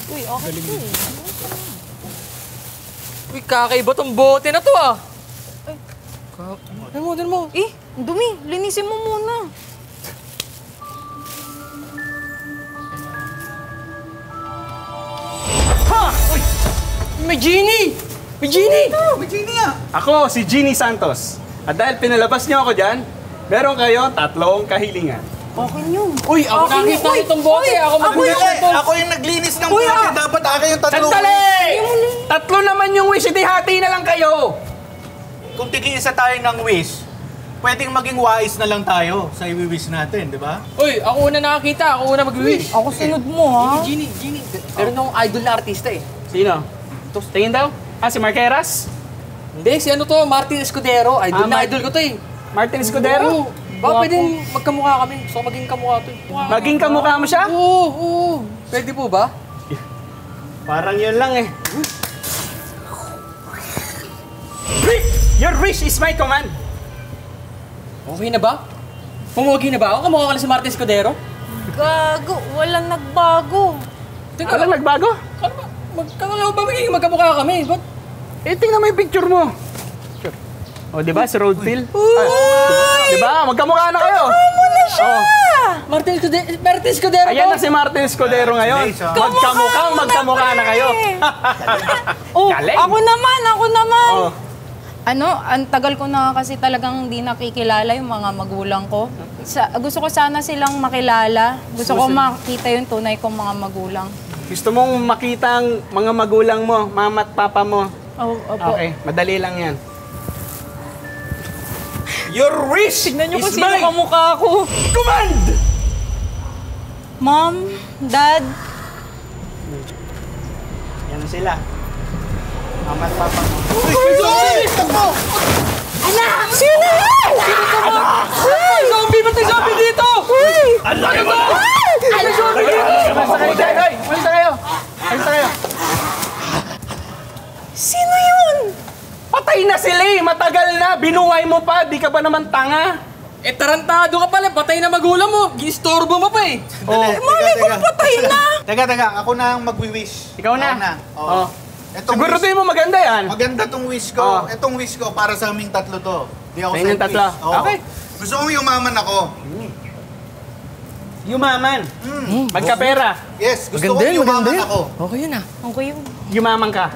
Uy, okay ito eh. Uy, kakaiba tong bote na to ah. Ay. Ano mo? Eh, ang dumi. Linisin mo muna. Ha! Uy! May genie! May genie! May genie nga! Ako, si Genie Santos. At dahil pinalabas niyo ako dyan, meron kayo 3 kahilingan. Okay yun. Uy, ako nakita itong bote. Ako maglinis ito. Ako yung naglinis ng bote. Dapat akin yung 3. Sandali! 3 naman yung wish, hindi hati na lang kayo. Kung tig-iisa tayo ng wish, pwedeng maging wise na lang tayo sa i-wish natin, di ba? Uy, ako una nakakita. Ako una mag-wish. Ako sunod mo, ha? Genie. Meron akong idol na artista eh. Sino? Tingin daw? Si Marqueras? Hindi, si ano to? Martin Escudero. Idol ko to eh. Martin Escudero? Oo. Baka pwedeng magkamukha kami. Gusto ko maging kamukha to eh. Maging kamukha mo siya? Oo. Pwede po ba? Parang yun lang eh. Your wish is my command. Okay na ba? Pumugi na ba ako? Kamukha ka na si Martin Escudero? Gago. Walang nagbago. Teka, Walang nagbago? ano ba? Magiging magkamukha kami? Ba't? Tingnan mo yung picture mo. O, di ba? Si Roadfield. Di ba? Magkamukha na kayo. Ano na siya? Martin Escudero Ayan to? na si Martin Escudero ngayon. Magkamukha na kayo. Oh, Galing. ako naman. Oh. Ano, ang tagal ko na kasi talagang hindi nakikilala yung mga magulang ko. Gusto ko sana silang makilala. Gusto ko makita yung tunay kong mga magulang. Gusto mong makita ang mga magulang mo, mama at papa mo. Opo. Okay, madali lang yan. Your wish Tignan niyo is kung sino my kamukha ko. command! Mom, Dad, Yan sila. Mama at papa mo. Anak! Sino yan? Zombie! Ba't may zombie dito? Ano ba? May zombie dito! Malisa kayo! Sino yun? Patay na sila eh! Matagal na! Binuhay mo pa! Di ka ba naman tanga? Eh, tarantado ka pala. Patay na magulang mo. Ginistorbo mo pa eh. Malay ko patay na. Teka, ako na ang magwi-wish. Ikaw na? Oo. Oh. Siguraduhin mo maganda yan. Maganda tong wish ko. Oh. Itong wish ko para sa aming 3 to. Di ako Sa inyong selfish. 3? Oo. Okay. Gusto kong yumaman ako. Yumaman. Magkapera. Yes, gusto kong yumaman ako. Okay yun ah. Okay yun. Yumaman ka.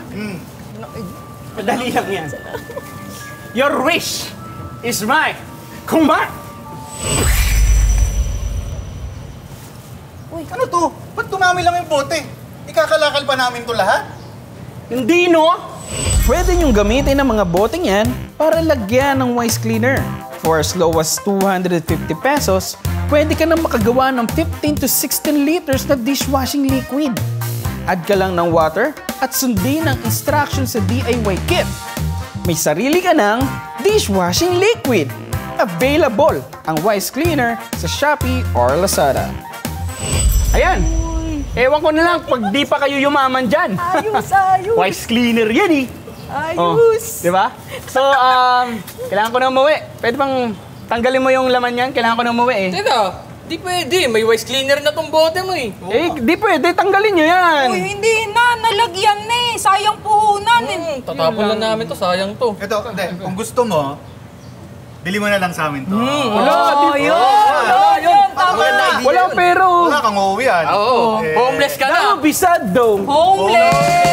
Madali lang yan. Your wish is my command. Uy, ano to? Ba't dumami lang yung bote? Ikakalakal pa namin to lahat? Hindi, no? Pwede niyong gamitin ang mga boteng yan para lagyan ng wise cleaner. For as low as 250 pesos, pwede ka nang makagawa ng 15 to 16 liters na dishwashing liquid. Add ka lang ng water at sundin ang instructions sa DIY kit. May sarili ka ng dishwashing liquid. Available ang wise cleaner sa Shopee or Lazada. Ayan. Ewan ko na lang pag di pa kayo yumaman dyan. Ayos. Wise cleaner yan eh. Ayos. Di ba? So, kailangan ko na umuwi. Pwede bang tanggalin mo yung laman yan? Kailangan ko na umuwi eh. Teka, di pwede. May wise cleaner na tong bote mo eh. Di pwede. Tanggalin nyo yan. Uy, hindi na. Nalagyan na eh. Sayang puhunan eh. Tatapon lang namin to. Sayang to. Ito, hindi. Kung gusto mo, bili mo na lang sa amin to. Wala, di Yun, tama na. Wala pero. Wala kang uuwi yan. Oo. Homeless ka na. Bisad dong. Homeless!